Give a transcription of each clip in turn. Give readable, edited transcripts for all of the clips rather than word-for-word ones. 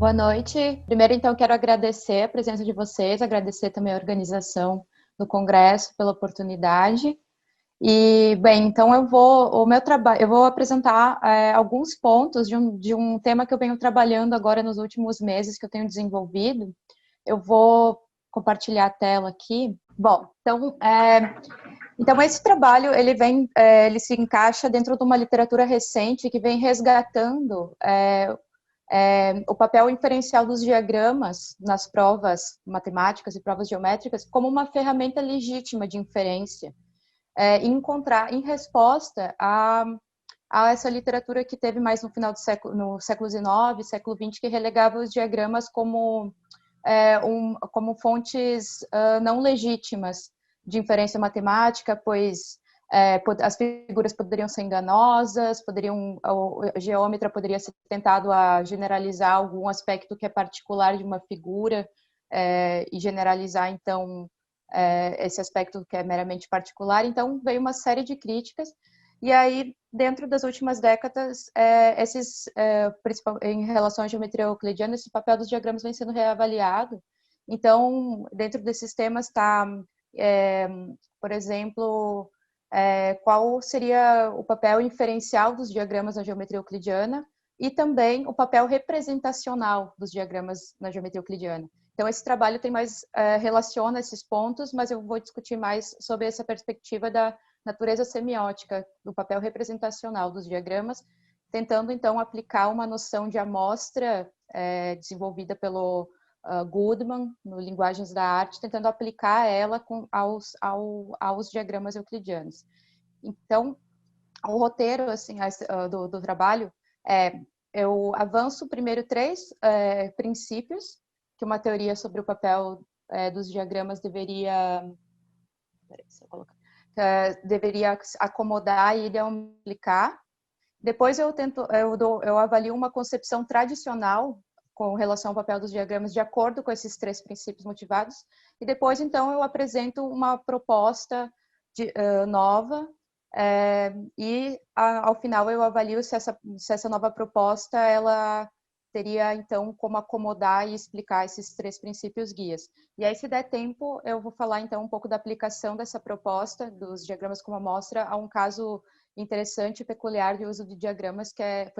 Boa noite. Primeiro, então, quero agradecer a presença de vocês, agradecer também a organização do Congresso pela oportunidade. E, bem, então eu vou apresentar alguns pontos de um tema que eu venho trabalhando agora nos últimos meses, que eu tenho desenvolvido. Eu vou compartilhar a tela aqui. Bom, então esse trabalho, ele se encaixa dentro de uma literatura recente que vem resgatando o papel inferencial dos diagramas nas provas matemáticas e provas geométricas como uma ferramenta legítima de inferência, em resposta a essa literatura que teve mais no final do século, no século XIX, século XX, que relegava os diagramas como fontes não legítimas de inferência matemática, pois as figuras poderiam ser enganosas, o geômetra poderia ser tentado a generalizar algum aspecto que é particular de uma figura e generalizar, então, esse aspecto que é meramente particular. Então, veio uma série de críticas, e aí, dentro das últimas décadas, em relação à geometria euclidiana, esse papel dos diagramas vem sendo reavaliado. Então, dentro desses temas está, por exemplo, qual seria o papel inferencial dos diagramas na geometria euclidiana e também o papel representacional dos diagramas na geometria euclidiana. Então, esse trabalho relaciona esses pontos, mas eu vou discutir mais sobre essa perspectiva da natureza semiótica, do papel representacional dos diagramas, tentando, então, aplicar uma noção de amostra desenvolvida pelo Goodman, no Linguagens da Arte, tentando aplicar ela aos diagramas euclidianos. Então, o roteiro assim, do trabalho eu avanço primeiro três princípios que uma teoria sobre o papel dos diagramas deveria acomodar e aplicar. Depois eu avalio uma concepção tradicional com relação ao papel dos diagramas de acordo com esses três princípios motivados. E depois, então, eu apresento uma proposta nova ao final eu avalio se essa nova proposta ela teria então como acomodar e explicar esses três princípios guias. E aí, se der tempo, eu vou falar então um pouco da aplicação dessa proposta dos diagramas como amostra a um caso interessante e peculiar de uso de diagramas que é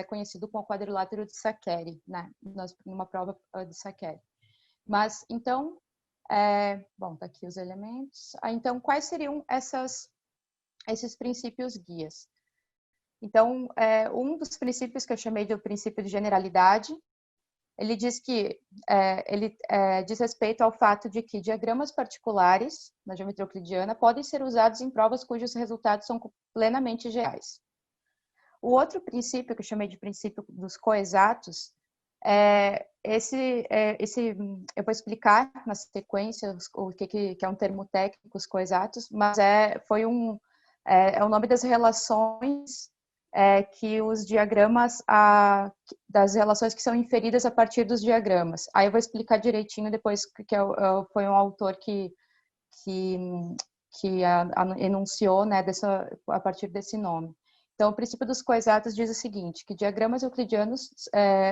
conhecido como o quadrilátero de Saccheri, né? Numa prova de Saccheri. Mas então, bom, tá aqui os elementos. Então, quais seriam esses princípios guias? Então, um dos princípios que eu chamei de o princípio de generalidade, ele diz que diz respeito ao fato de que diagramas particulares na geometria euclidiana podem ser usados em provas cujos resultados são plenamente gerais. O outro princípio que eu chamei de princípio dos coexatos, eu vou explicar na sequência o que é um termo técnico, os coexatos, mas é o nome das relações que os diagramas, das relações que são inferidas a partir dos diagramas. Aí eu vou explicar direitinho depois, foi um autor que enunciou, né, a partir desse nome. Então, o princípio dos coexatos diz o seguinte, que diagramas euclidianos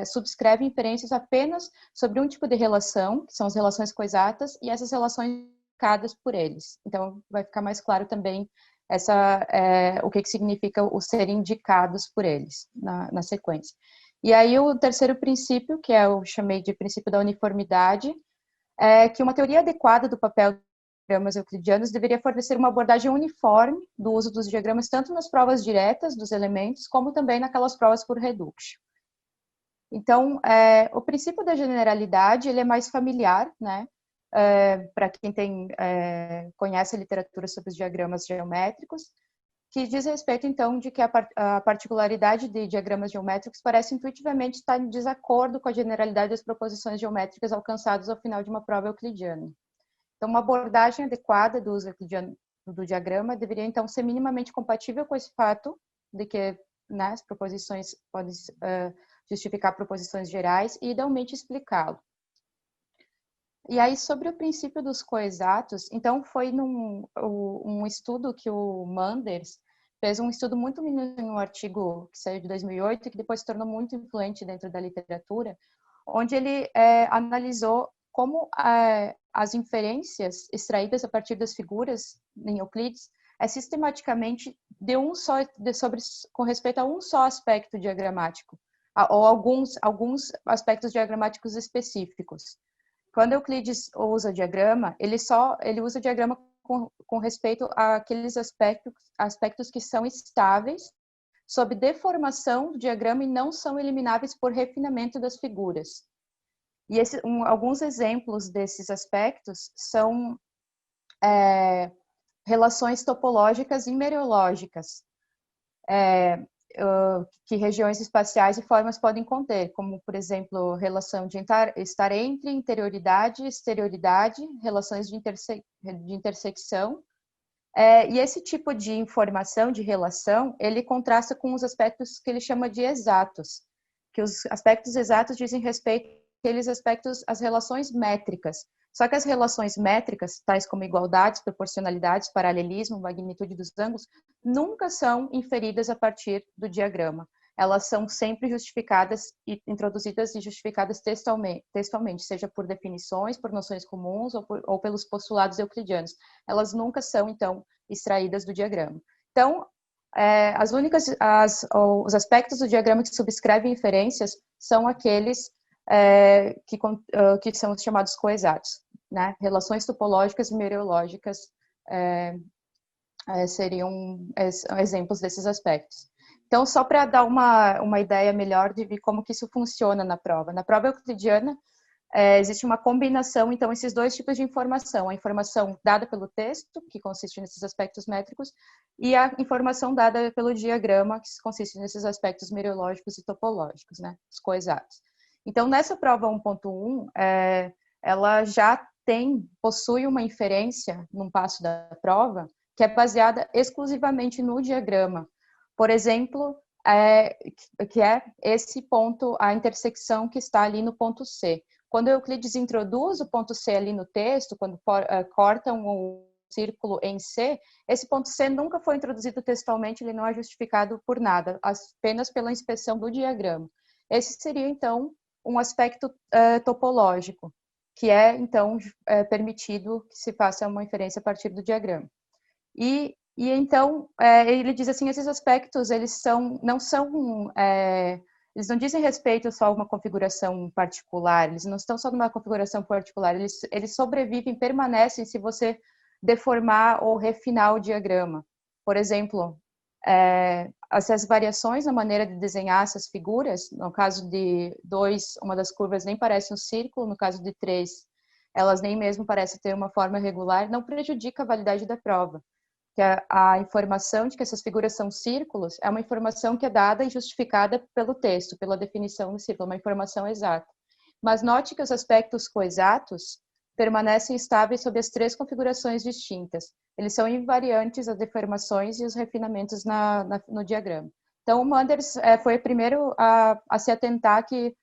subscrevem inferências apenas sobre um tipo de relação, que são as relações coexatas, e essas relações indicadas por eles. Então, vai ficar mais claro também o que significa o ser indicados por eles na sequência. E aí o terceiro princípio, que eu chamei de princípio da uniformidade, é que uma teoria adequada do papel dos diagramas euclidianos deveria fornecer uma abordagem uniforme do uso dos diagramas tanto nas provas diretas dos elementos, como também naquelas provas por reduction. Então, o princípio da generalidade, ele é mais familiar, né? Para quem conhece a literatura sobre os diagramas geométricos, que diz respeito, então, de que a particularidade de diagramas geométricos parece intuitivamente estar em desacordo com a generalidade das proposições geométricas alcançadas ao final de uma prova euclidiana. Então, uma abordagem adequada do uso euclidiano do diagrama deveria, então, ser minimamente compatível com esse fato de que, né, as proposições podem justificar proposições gerais e, idealmente, explicá-lo. E aí, sobre o princípio dos coexatos, então foi um estudo que o Manders fez, um estudo muito minucioso em um artigo que saiu de 2008 e que depois se tornou muito influente dentro da literatura, onde ele analisou como as inferências extraídas a partir das figuras em Euclides sistematicamente com respeito a um só aspecto diagramático, ou alguns aspectos diagramáticos específicos. Quando Euclides usa diagrama, ele usa diagrama com respeito àqueles aspectos que são estáveis sob deformação do diagrama e não são elimináveis por refinamento das figuras. E alguns exemplos desses aspectos são relações topológicas e mereológicas, que regiões espaciais e formas podem conter, como, por exemplo, relação de estar entre interioridade e exterioridade, relações de intersecção. E esse tipo de informação, de relação, ele contrasta com os aspectos que ele chama de exatos, que os aspectos exatos dizem respeito àqueles aspectos, as relações métricas. Só que as relações métricas, tais como igualdades, proporcionalidades, paralelismo, magnitude dos ângulos, nunca são inferidas a partir do diagrama. Elas são sempre justificadas e introduzidas e justificadas textualmente, seja por definições, por noções comuns ou pelos postulados euclidianos. Elas nunca são, então, extraídas do diagrama. Então, os aspectos do diagrama que subscrevem inferências são aqueles que são os chamados coexatos, né? Relações topológicas e mereológicas seriam exemplos desses aspectos. Então, só para dar uma ideia melhor de como que isso funciona na prova. Na prova euclidiana, existe uma combinação, então, esses dois tipos de informação. A informação dada pelo texto, que consiste nesses aspectos métricos, e a informação dada pelo diagrama, que consiste nesses aspectos mereológicos e topológicos, né? Os coexatos. Então, nessa prova 1.1, ela já possui uma inferência, num passo da prova, que é baseada exclusivamente no diagrama. Por exemplo, que é esse ponto, a intersecção que está ali no ponto C. Quando Euclides introduz o ponto C ali no texto, quando cortam o círculo em C, esse ponto C nunca foi introduzido textualmente, ele não é justificado por nada, apenas pela inspeção do diagrama. Esse seria, então, um aspecto topológico, que então, permitido que se faça uma inferência a partir do diagrama. E então, ele diz assim, esses aspectos, eles não dizem respeito só a uma configuração particular, eles não estão só numa configuração particular, eles sobrevivem, permanecem se você deformar ou refinar o diagrama. Por exemplo, essas variações na maneira de desenhar essas figuras, no caso de 2, uma das curvas nem parece um círculo, no caso de 3, elas nem mesmo parecem ter uma forma regular, não prejudica a validade da prova. Que a informação de que essas figuras são círculos é uma informação que é dada e justificada pelo texto, pela definição do círculo, uma informação exata. Mas note que os aspectos coexatos permanecem estáveis sob as 3 configurações distintas. Eles são invariantes as deformações e os refinamentos no diagrama. Então, o Manders foi o primeiro a se atentar que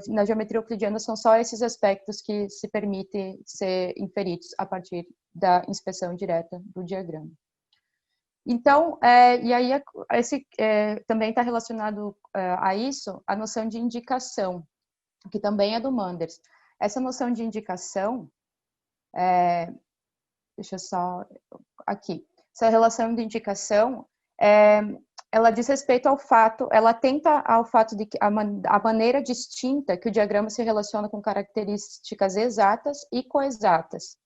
na geometria euclidiana são só esses aspectos que se permitem ser inferidos a partir da inspeção direta do diagrama. Então, e aí também está relacionado a isso a noção de indicação, que também é do Manders. Essa noção de indicação, deixa eu só, aqui, essa relação de indicação, ela diz respeito ao fato, ela atenta ao fato de que a maneira distinta que o diagrama se relaciona com características exatas e coexatas.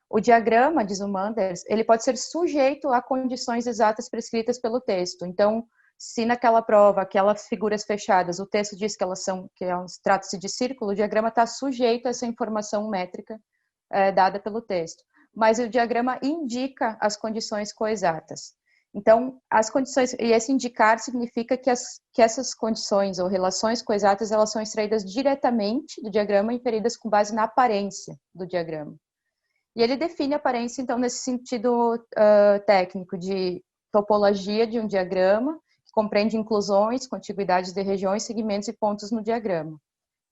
O diagrama, diz o Manders, ele pode ser sujeito a condições exatas prescritas pelo texto. Então, se naquela prova, aquelas figuras fechadas, o texto diz que trata-se de círculo, o diagrama está sujeito a essa informação métrica dada pelo texto. Mas o diagrama indica as condições coexatas. Então, as condições, e esse indicar significa que essas condições ou relações coexatas, elas são extraídas diretamente do diagrama, inferidas com base na aparência do diagrama. E ele define a aparência, então, nesse sentido técnico de topologia de um diagrama, que compreende inclusões, contiguidades de regiões, segmentos e pontos no diagrama.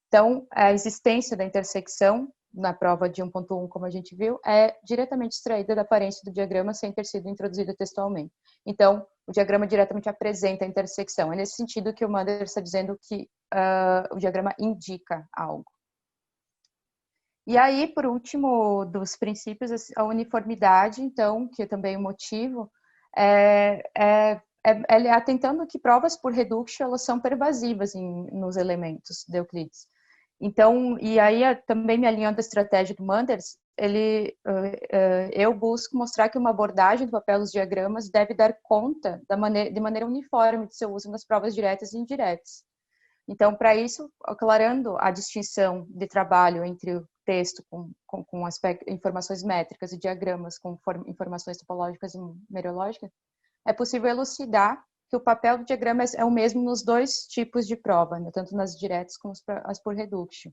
Então, a existência da intersecção na prova de 1.1, como a gente viu, é diretamente extraída da aparência do diagrama sem ter sido introduzida textualmente. Então, o diagrama diretamente apresenta a intersecção. É nesse sentido que o Manders está dizendo que o diagrama indica algo. E aí, por último, dos princípios, a uniformidade, então, que é também o motivo, atentando que provas por reduction, elas são pervasivas nos elementos de Euclides. Então, e aí também me alinhando à estratégia do Manders, eu busco mostrar que uma abordagem do papel dos diagramas deve dar conta de maneira uniforme de seu uso nas provas diretas e indiretas. Então, para isso, aclarando a distinção de trabalho entre o texto com informações métricas e diagramas com informações topológicas e mereológicas, é possível elucidar que o papel do diagrama é o mesmo nos dois tipos de prova, né, tanto nas diretas como as por reduction.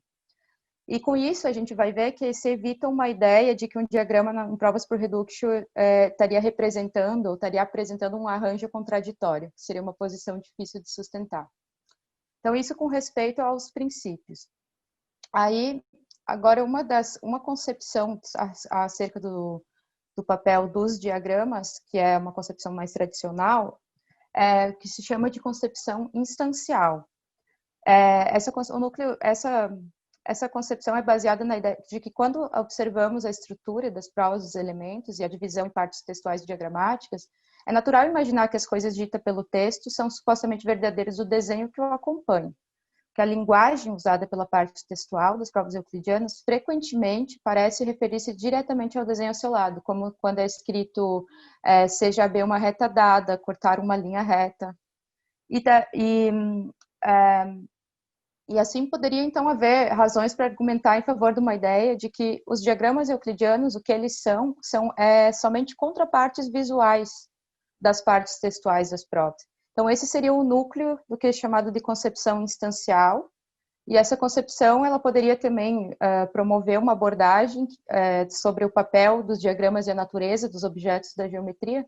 E com isso, a gente vai ver que se evita uma ideia de que um diagrama em provas por reduction estaria representando ou estaria apresentando um arranjo contraditório, que seria uma posição difícil de sustentar. Então, isso com respeito aos princípios. Aí, agora, uma concepção acerca do papel dos diagramas, que é uma concepção mais tradicional, que se chama de concepção instancial. Essa concepção é baseada na ideia de que quando observamos a estrutura das provas dos elementos e a divisão em partes textuais e diagramáticas, é natural imaginar que as coisas ditas pelo texto são supostamente verdadeiras do desenho que o acompanha. Que a linguagem usada pela parte textual das provas euclidianas frequentemente parece referir-se diretamente ao desenho ao seu lado, como quando é escrito seja B uma reta dada, cortar uma linha reta. E assim poderia, então, haver razões para argumentar em favor de uma ideia de que os diagramas euclidianos, o que eles são somente contrapartes visuais das partes textuais das provas. Então, esse seria o núcleo do que é chamado de concepção instancial, e essa concepção ela poderia também promover uma abordagem sobre o papel dos diagramas e a natureza dos objetos da geometria,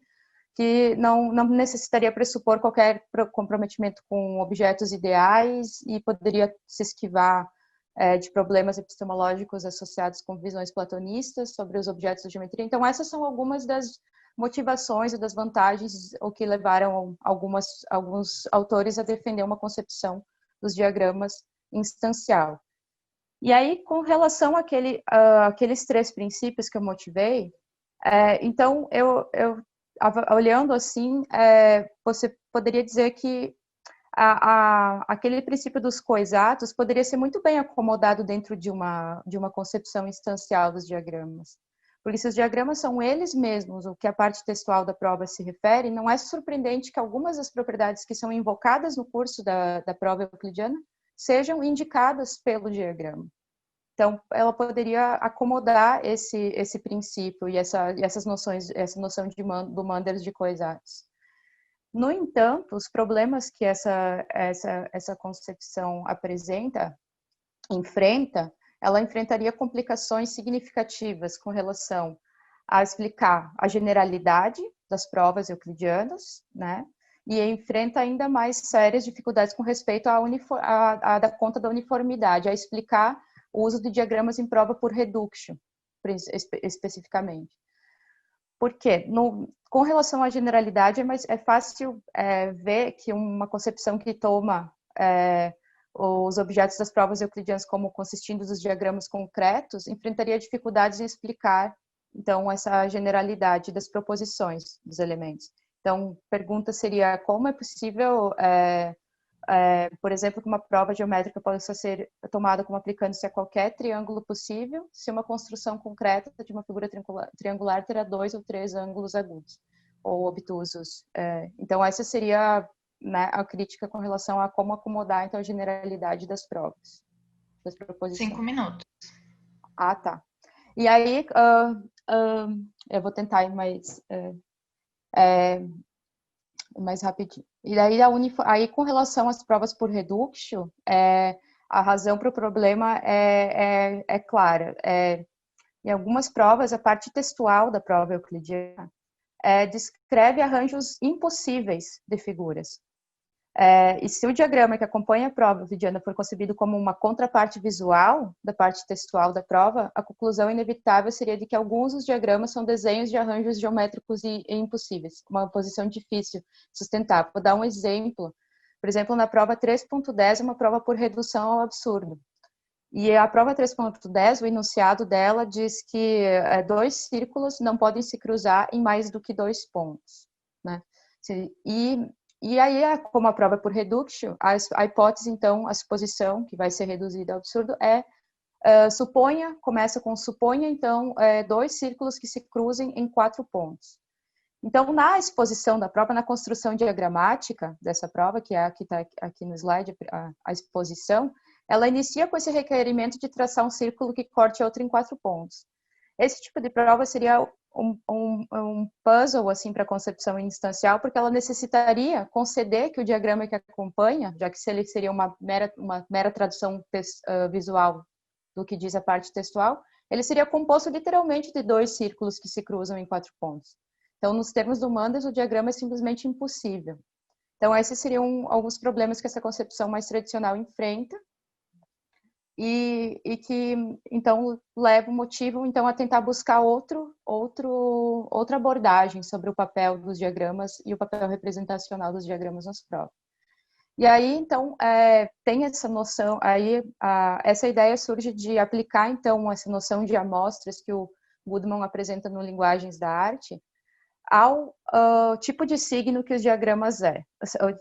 que não necessitaria pressupor qualquer comprometimento com objetos ideais e poderia se esquivar de problemas epistemológicos associados com visões platonistas sobre os objetos da geometria. Então, essas são algumas das motivações e das vantagens o que levaram alguns autores a defender uma concepção dos diagramas instancial. E aí, com relação àqueles três princípios que eu motivei, então, eu olhando assim, você poderia dizer que aquele princípio dos coexatos poderia ser muito bem acomodado dentro de uma concepção instancial dos diagramas. Porque se os diagramas são eles mesmos o que a parte textual da prova se refere, não é surpreendente que algumas das propriedades que são invocadas no curso da prova euclidiana sejam indicadas pelo diagrama. Então, ela poderia acomodar esse princípio e essas noções, essa noção do Manders de coexatos. No entanto, os problemas que essa concepção ela enfrentaria complicações significativas com relação a explicar a generalidade das provas euclidianas, né? E enfrenta ainda mais sérias dificuldades com respeito à da conta da uniformidade, a explicar o uso de diagramas em prova por reduction, especificamente. Por quê? Com relação à generalidade, é fácil ver que uma concepção que toma os objetos das provas euclidianas como consistindo dos diagramas concretos enfrentaria dificuldades em explicar, então, essa generalidade das proposições dos elementos. Então, pergunta seria como é possível, por exemplo, que uma prova geométrica possa ser tomada como aplicando-se a qualquer triângulo possível, se uma construção concreta de uma figura triangular terá 2 ou 3 ângulos agudos ou obtusos. Então, essa seria, né, a crítica com relação a como acomodar, então, a generalidade das provas, das proposições. 5 minutos. Ah, tá. E aí, eu vou tentar ir mais rapidinho. E daí, aí, com relação às provas por reduction, a razão para o problema é clara. Em algumas provas, a parte textual da prova euclidiana descreve arranjos impossíveis de figuras. E se o diagrama que acompanha a prova euclidiana for concebido como uma contraparte visual da parte textual da prova, a conclusão inevitável seria de que alguns dos diagramas são desenhos de arranjos geométricos e impossíveis, uma posição difícil de sustentar. Vou dar um exemplo. Por exemplo, na prova 3.10, uma prova por redução ao absurdo. E a prova 3.10, o enunciado dela diz que dois círculos não podem se cruzar em mais do que 2 pontos, né? E aí, como a prova é por reductio, a hipótese, então, a suposição, que vai ser reduzida ao absurdo, suponha, começa com suponha, então, 2 círculos que se cruzem em 4 pontos. Então, na exposição da prova, na construção diagramática dessa prova, que é a que está aqui no slide, a exposição, ela inicia com esse requerimento de traçar um círculo que corte outro em 4 pontos. Esse tipo de prova seria um puzzle assim, para a concepção instancial, porque ela necessitaria conceder que o diagrama que acompanha, já que se ele seria uma mera tradução visual do que diz a parte textual, ele seria composto literalmente de 2 círculos que se cruzam em 4 pontos. Então, nos termos do Manders, o diagrama é simplesmente impossível. Então, esses seriam alguns problemas que essa concepção mais tradicional enfrenta, e que, então, leva o motivo, então, a tentar buscar outra abordagem sobre o papel dos diagramas e o papel representacional dos diagramas nas provas. E aí, então, tem essa noção, essa ideia surge de aplicar, então, essa noção de amostras que o Goodman apresenta no Linguagens da Arte ao tipo de signo que os diagramas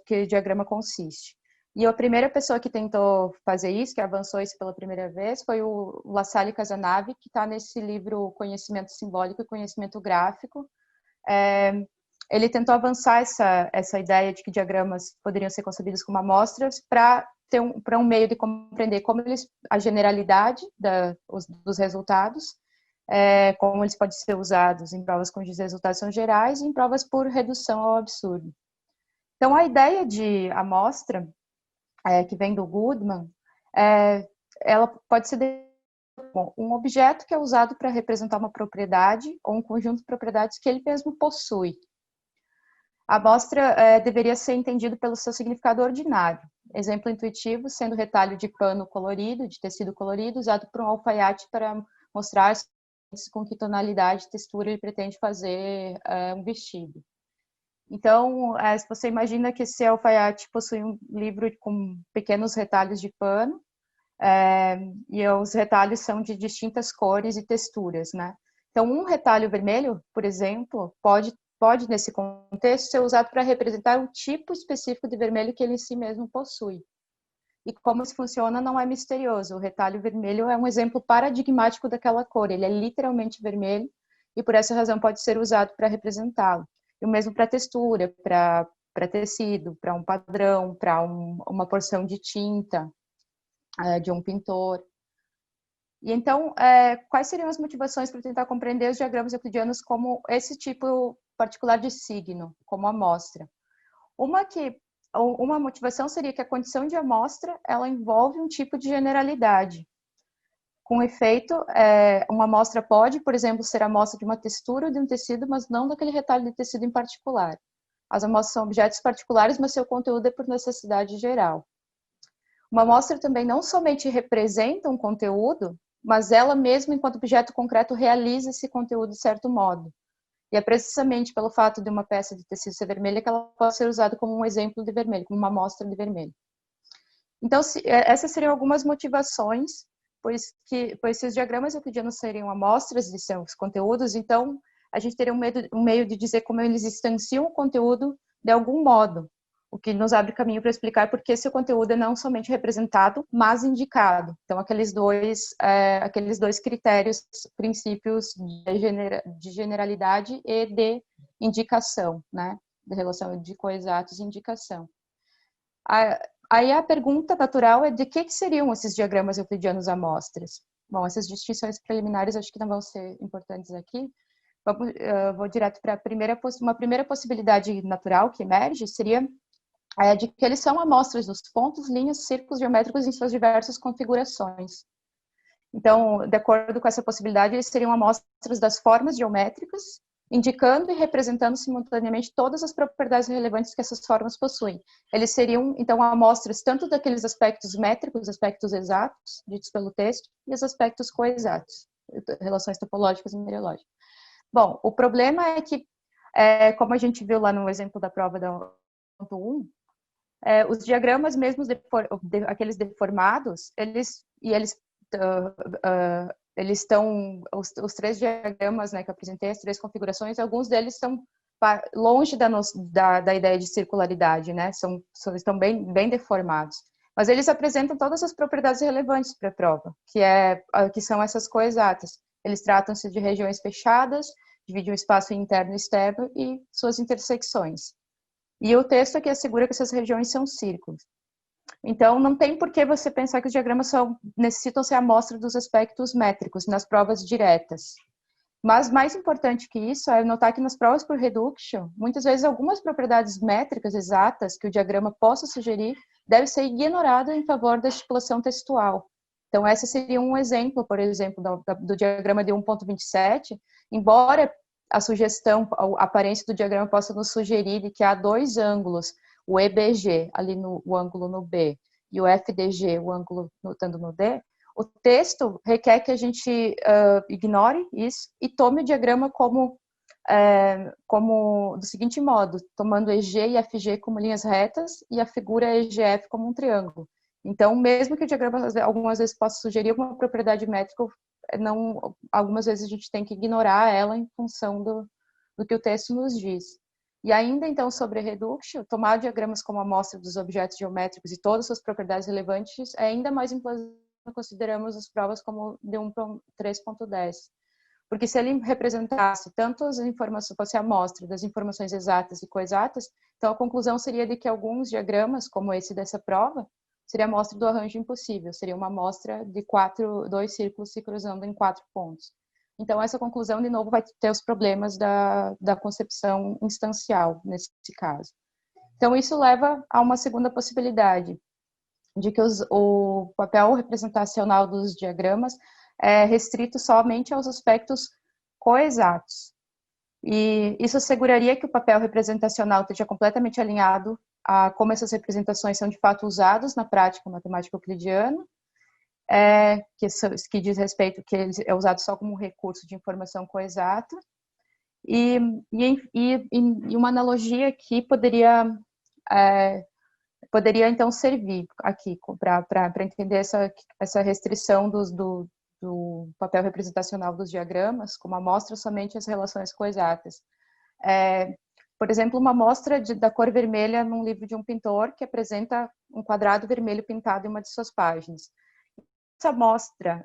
que o diagrama consiste. E a primeira pessoa que tentou fazer isso, que avançou isso pela primeira vez, foi o La Salle Casanave, que está nesse livro Conhecimento Simbólico e Conhecimento Gráfico. Ele tentou avançar essa ideia de que diagramas poderiam ser concebidos como amostras para um meio de compreender a generalidade dos resultados, como eles podem ser usados em provas cujos resultados são gerais e em provas por redução ao absurdo. Então, a ideia de amostra, que vem do Goodman, ela pode ser um objeto que é usado para representar uma propriedade ou um conjunto de propriedades que ele mesmo possui. A amostra deveria ser entendida pelo seu significado ordinário. Exemplo intuitivo, sendo retalho de pano colorido, de tecido colorido, usado por um alfaiate para mostrar com que tonalidade e textura ele pretende fazer um vestido. Então, se você imagina que esse alfaiate possui um livro com pequenos retalhos de pano, e os retalhos são de distintas cores e texturas, né? Então, um retalho vermelho, por exemplo, pode nesse contexto, ser usado para representar um tipo específico de vermelho que ele em si mesmo possui. E como isso funciona não é misterioso. O retalho vermelho é um exemplo paradigmático daquela cor. Ele é literalmente vermelho e por essa razão pode ser usado para representá-lo. E o mesmo para textura, para tecido, para um padrão, para uma porção de tinta de um pintor. E então, quais seriam as motivações para tentar compreender os diagramas euclidianos como esse tipo particular de signo, como amostra? Uma motivação seria que a condição de amostra, ela envolve um tipo de generalidade. Com efeito, uma amostra pode, por exemplo, ser amostra de uma textura ou de um tecido, mas não daquele retalho de tecido em particular. As amostras são objetos particulares, mas seu conteúdo é por necessidade geral. Uma amostra também não somente representa um conteúdo, mas ela mesma, enquanto objeto concreto, realiza esse conteúdo de certo modo. E é precisamente pelo fato de uma peça de tecido ser vermelha que ela pode ser usada como um exemplo de vermelho, como uma amostra de vermelho. Então, essas seriam algumas motivações, pois se os diagramas euclidianos seriam amostras de seus conteúdos, então a gente teria um meio de dizer como eles instanciam o conteúdo de algum modo, o que nos abre caminho para explicar por que esse conteúdo é não somente representado, mas indicado. Então, aqueles dois critérios, princípios de generalidade e de indicação, né? De relação de coexatos e indicação. Aí a pergunta natural é de que seriam esses diagramas euclidianos amostras? Bom, essas distinções preliminares acho que não vão ser importantes aqui. Vou direto para uma primeira possibilidade natural que emerge, seria de que eles são amostras dos pontos, linhas, círculos geométricos em suas diversas configurações. Então, de acordo com essa possibilidade, eles seriam amostras das formas geométricas indicando e representando simultaneamente todas as propriedades relevantes que essas formas possuem. Eles seriam, então, amostras tanto daqueles aspectos métricos, aspectos exatos, ditos pelo texto, e os aspectos coexatos, relações topológicas e mereológicas. Bom, o problema é que, como a gente viu lá no exemplo da prova da 1.1, os diagramas mesmo aqueles deformados, eles estão, os três diagramas, né, que eu apresentei, as três configurações, alguns deles estão longe da ideia de circularidade, né, estão bem deformados. Mas eles apresentam todas as propriedades relevantes para a prova, que são essas coexatas. Eles tratam-se de regiões fechadas, dividem o espaço interno e externo e suas intersecções. E o texto aqui assegura que essas regiões são círculos. Então, não tem por que você pensar que os diagramas necessitam ser amostra dos aspectos métricos nas provas diretas. Mas, mais importante que isso, é notar que nas provas por reduction, muitas vezes algumas propriedades métricas exatas que o diagrama possa sugerir devem ser ignoradas em favor da estipulação textual. Então, esse seria um exemplo, por exemplo, do diagrama de 1.27, embora a sugestão, a aparência do diagrama possa nos sugerir de que há dois ângulos, o EBG, ali o ângulo no B, e o FDG, o ângulo estando no D, o texto requer que a gente ignore isso e tome o diagrama como do seguinte modo, tomando EG e FG como linhas retas e a figura EGF como um triângulo. Então, mesmo que o diagrama algumas vezes possa sugerir alguma propriedade métrica, algumas vezes a gente tem que ignorar ela em função do que o texto nos diz. E ainda, então, sobre reduction, tomar diagramas como amostra dos objetos geométricos e todas as suas propriedades relevantes é ainda mais implausible quando consideramos as provas como de 3.10. Porque se ele representasse tanto as informações, fosse a amostra das informações exatas e coexatas, então a conclusão seria de que alguns diagramas, como esse dessa prova, seria a amostra do arranjo impossível, seria uma amostra de dois círculos se cruzando em 4 pontos. Então, essa conclusão, de novo, vai ter os problemas da concepção instancial, nesse caso. Então, isso leva a uma segunda possibilidade, de que o papel representacional dos diagramas é restrito somente aos aspectos coexatos. E isso asseguraria que o papel representacional esteja completamente alinhado a como essas representações são de fato usadas na prática matemática euclidiana, que diz respeito que ele é usado só como um recurso de informação coexata, e uma analogia aqui poderia então servir aqui para entender essa restrição do papel representacional dos diagramas, como amostra somente as relações coexatas. Por exemplo, uma amostra da cor vermelha num livro de um pintor que apresenta um quadrado vermelho pintado em uma de suas páginas. Essa amostra,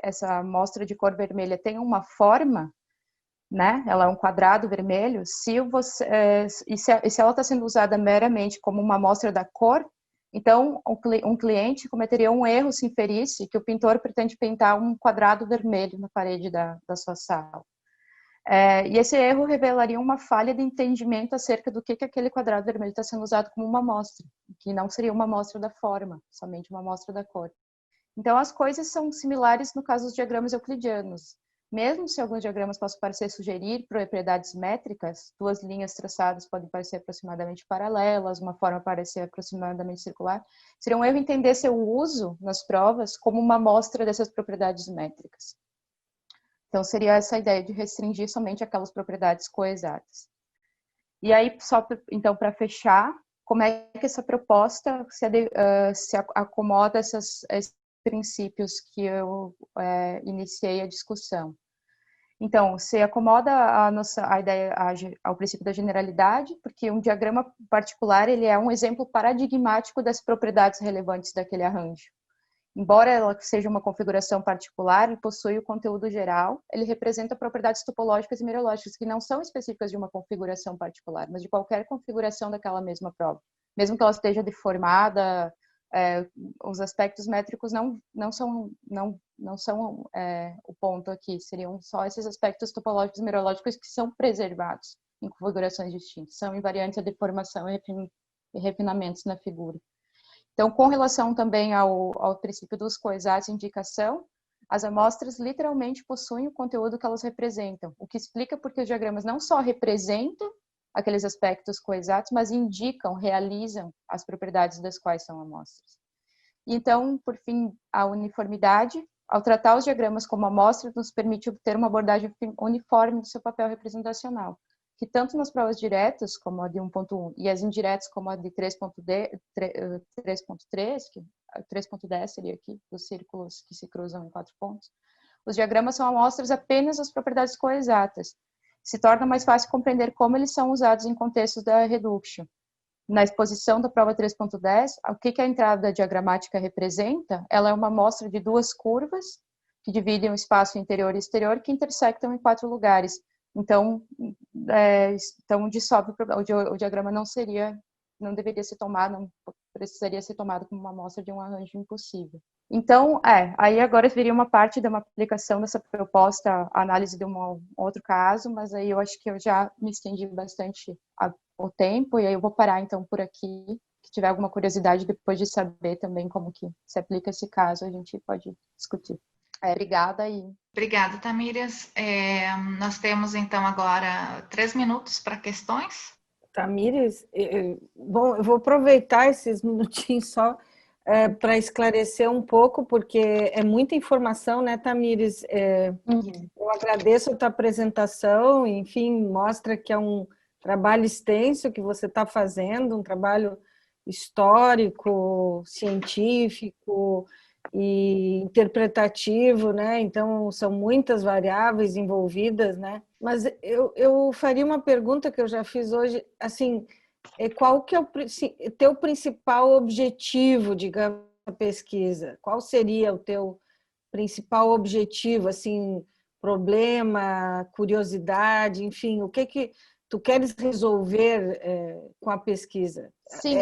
essa amostra de cor vermelha tem uma forma, né? Ela é um quadrado vermelho. Se ela está sendo usada meramente como uma amostra da cor, então um cliente cometeria um erro se inferisse que o pintor pretende pintar um quadrado vermelho na parede da sua sala. E esse erro revelaria uma falha de entendimento acerca do que aquele quadrado vermelho está sendo usado como uma amostra, que não seria uma amostra da forma, somente uma amostra da cor. Então, as coisas são similares no caso dos diagramas euclidianos. Mesmo se alguns diagramas possam parecer sugerir propriedades métricas, duas linhas traçadas podem parecer aproximadamente paralelas, uma forma parecer aproximadamente circular, seria um erro entender seu uso nas provas como uma amostra dessas propriedades métricas. Então, seria essa ideia de restringir somente aquelas propriedades coexatas. E aí, então, para fechar, como é que essa proposta se acomoda a esses princípios que eu iniciei a discussão? Então, se acomoda a ideia ao princípio da generalidade, porque um diagrama particular ele é um exemplo paradigmático das propriedades relevantes daquele arranjo. Embora ela seja uma configuração particular e possui o conteúdo geral, ele representa propriedades topológicas e mereológicas que não são específicas de uma configuração particular, mas de qualquer configuração daquela mesma prova. Mesmo que ela esteja deformada, os aspectos métricos não são o ponto aqui, seriam só esses aspectos topológicos e mereológicos que são preservados em configurações distintas, são invariantes a deformação e refinamentos na figura. Então, com relação também ao princípio dos coexatos de indicação, As amostras literalmente possuem o conteúdo que elas representam, o que explica porque os diagramas não só representam aqueles aspectos coexatos, mas indicam, realizam as propriedades das quais são amostras. Então, por fim, a uniformidade. Ao tratar os diagramas como amostras, nos permite obter uma abordagem uniforme do seu papel representacional, que tanto nas provas diretas, como a de 1.1, e as indiretas, como a de 3.3, que 3.10 seria aqui, os círculos que se cruzam em 4 pontos, os diagramas são amostras apenas das propriedades coexatas. Se torna mais fácil compreender como eles são usados em contextos da reduction. Na exposição da prova 3.10, o que a entrada diagramática representa? Ela é uma amostra de 2 curvas que dividem o espaço interior e exterior que intersectam em 4 lugares. Então, dissolve o diagrama não deveria ser tomado, não precisaria ser tomado como uma amostra de um arranjo impossível. Então, aí agora viria uma parte de uma aplicação dessa proposta, a análise de um outro caso, mas aí eu acho que eu já me estendi bastante o tempo, e aí eu vou parar então por aqui. Se tiver alguma curiosidade depois de saber também como que se aplica esse caso, a gente pode discutir. Obrigada. Obrigada, Tamírias. Nós temos então agora 3 minutos para questões. Tamírias, bom, eu vou aproveitar esses minutinhos só para esclarecer um pouco, porque é muita informação, né, Tamírias? Eu agradeço a tua apresentação, enfim, mostra que é um trabalho extenso que você está fazendo, um trabalho histórico, científico e interpretativo, né? Então, são muitas variáveis envolvidas, né? Mas eu faria uma pergunta que eu já fiz hoje, assim, qual que é o teu principal objetivo, digamos, na pesquisa? Qual seria o teu principal objetivo, assim, problema, curiosidade, enfim, o que tu queres resolver com a pesquisa? Sim,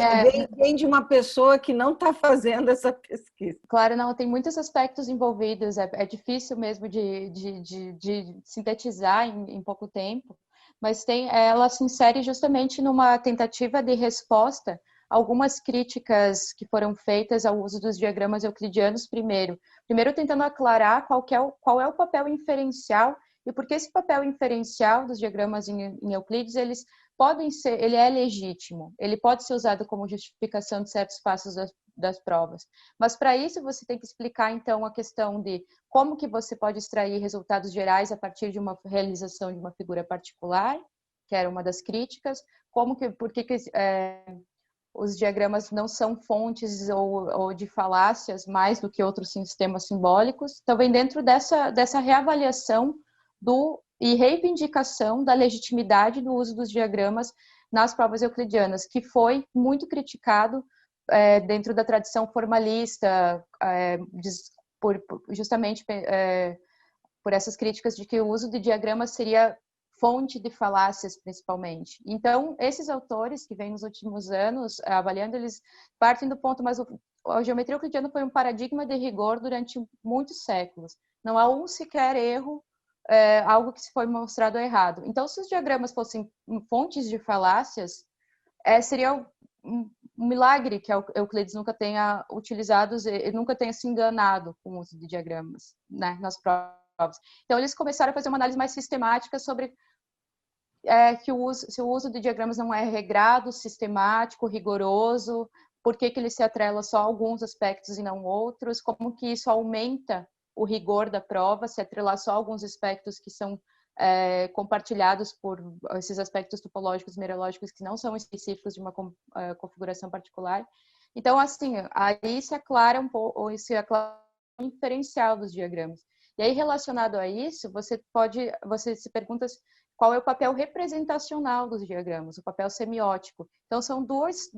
vem de uma pessoa que não está fazendo essa pesquisa. Claro, não, tem muitos aspectos envolvidos, é difícil mesmo de sintetizar em pouco tempo, mas ela se insere justamente numa tentativa de resposta a algumas críticas que foram feitas ao uso dos diagramas euclidianos primeiro tentando aclarar qual é o papel inferencial e por que esse papel inferencial dos diagramas em Euclides, ele é legítimo, ele pode ser usado como justificação de certos passos das provas. Mas para isso você tem que explicar então a questão de como que você pode extrair resultados gerais a partir de uma realização de uma figura particular, que era uma das críticas, por que os diagramas não são fontes ou de falácias mais do que outros sistemas simbólicos. Então, vem dentro dessa reavaliação e reivindicação da legitimidade do uso dos diagramas nas provas euclidianas, que foi muito criticado dentro da tradição formalista, justamente por essas críticas de que o uso de diagramas seria fonte de falácias, principalmente. Então, esses autores que vêm nos últimos anos avaliando, eles partem do ponto, mas a geometria euclidiana foi um paradigma de rigor durante muitos séculos. Não há sequer erro, algo que se foi mostrado errado. Então, se os diagramas fossem fontes de falácias, seria um milagre que Euclides nunca tenha utilizado, nunca tenha se enganado com o uso de diagramas, né, nas provas. Então, eles começaram a fazer uma análise mais sistemática sobre se o uso de diagramas não é regrado, sistemático, rigoroso, por que ele se atrela só a alguns aspectos e não outros, como que isso aumenta o rigor da prova, se atrelar só a alguns aspectos que são compartilhados por esses aspectos topológicos, merológicos que não são específicos de uma configuração particular. Então, assim, aí se aclara um pouco, ou se aclara o diferencial dos diagramas. E aí, relacionado a isso, você se pergunta qual é o papel representacional dos diagramas, o papel semiótico. Então, são dois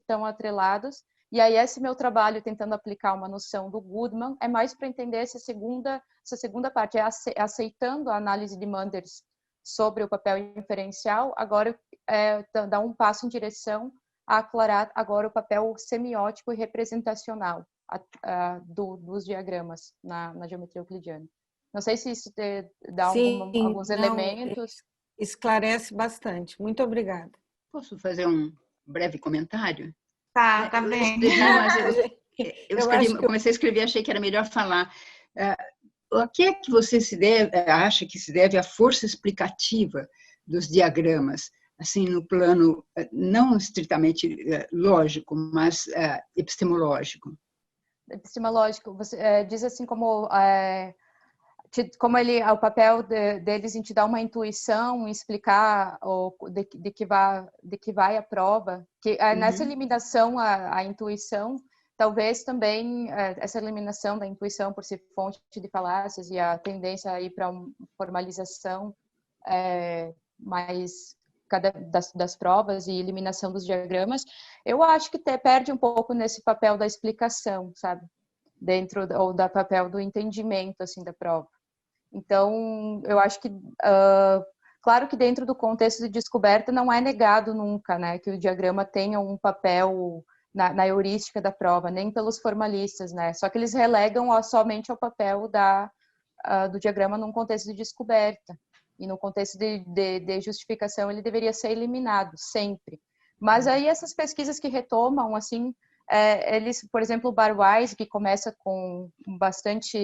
estão atrelados, e aí esse meu trabalho tentando aplicar uma noção do Goodman é mais para entender essa segunda parte, aceitando a análise de Manders sobre o papel inferencial, agora dá um passo em direção a aclarar agora o papel semiótico e representacional dos diagramas na geometria euclidiana. Não sei se isso dá alguns elementos. Esclarece bastante. Muito obrigada. Posso fazer um breve comentário? Tá bem. Eu comecei a escrever, achei que era melhor falar. A que é que você acha que se deve à força explicativa dos diagramas, assim, no plano não estritamente lógico, mas epistemológico? Epistemológico, você diz assim como o papel deles em te dar uma intuição, explicar de que vai a prova, que nessa eliminação a intuição, talvez também essa eliminação da intuição por ser fonte de falácias e a tendência a ir para uma formalização mais das provas e eliminação dos diagramas, eu acho que perde um pouco nesse papel da explicação, sabe? Dentro ou da papel do entendimento assim da prova. Então, eu acho que claro que dentro do contexto de descoberta não é negado nunca, né, que o diagrama tenha um papel na heurística da prova, nem pelos formalistas, né? Só que eles relegam somente ao papel do diagrama num contexto de descoberta. E no contexto de justificação ele deveria ser eliminado, sempre. Mas aí essas pesquisas que retomam, assim, eles, por exemplo, o Barwise, que começa com bastante,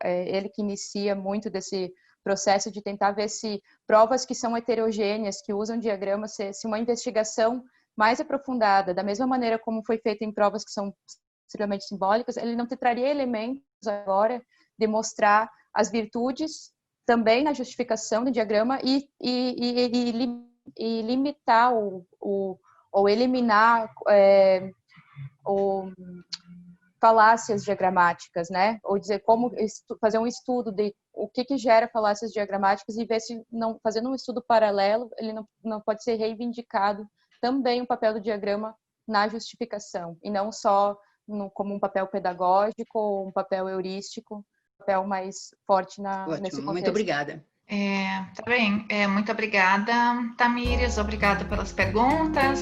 ele que inicia muito desse processo de tentar ver se provas que são heterogêneas, que usam diagramas, se uma investigação mais aprofundada, da mesma maneira como foi feita em provas que são extremamente simbólicas, ele não te traria elementos agora de mostrar as virtudes também na justificação do diagrama e limitar ou eliminar falácias diagramáticas, né? Ou dizer como fazer um estudo de o que gera falácias diagramáticas e ver se, fazendo um estudo paralelo, ele não pode ser reivindicado também o papel do diagrama na justificação, e não só como um papel pedagógico ou um papel heurístico, papel mais forte nesse contexto. Muito obrigada. Tá bem, muito obrigada, Tamires, obrigada pelas perguntas.